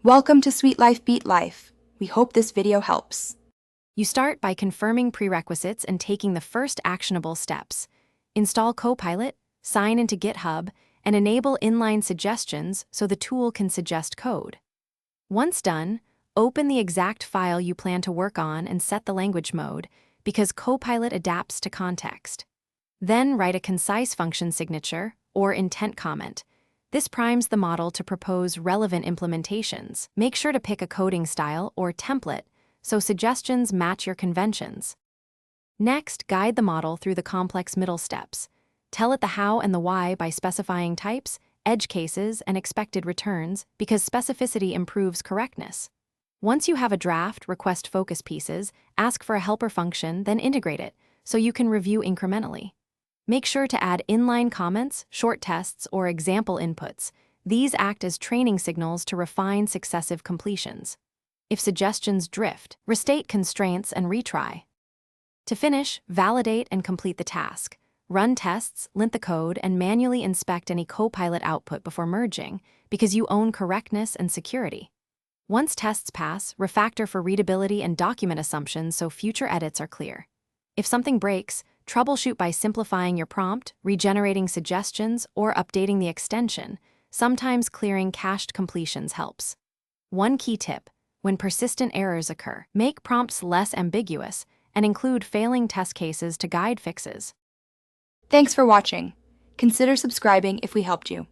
Welcome to Sweet Life Beat Life. We hope this video helps. You start by confirming prerequisites and taking the first actionable steps. Install Copilot, sign into GitHub, and enable inline suggestions so the tool can suggest code. Once done, open the exact file you plan to work on and set the language mode, because Copilot adapts to context. Then write a concise function signature or intent comment. This primes the model to propose relevant implementations. Make sure to pick a coding style or template so suggestions match your conventions. Next, guide the model through the complex middle steps. Tell it the how and the why by specifying types, edge cases, and expected returns, because specificity improves correctness. Once you have a draft, request focus pieces, ask for a helper function, then integrate it so you can review incrementally. Make sure to add inline comments, short tests, or example inputs. These act as training signals to refine successive completions. If suggestions drift, restate constraints and retry. To finish, validate and complete the task. Run tests, lint the code, and manually inspect any Copilot output before merging, because you own correctness and security. Once tests pass, refactor for readability and document assumptions so future edits are clear. If something breaks, troubleshoot by simplifying your prompt, regenerating suggestions, or updating the extension. Sometimes clearing cached completions helps. One key tip: when persistent errors occur, make prompts less ambiguous and include failing test cases to guide fixes. Thanks for watching. Consider subscribing if we helped you.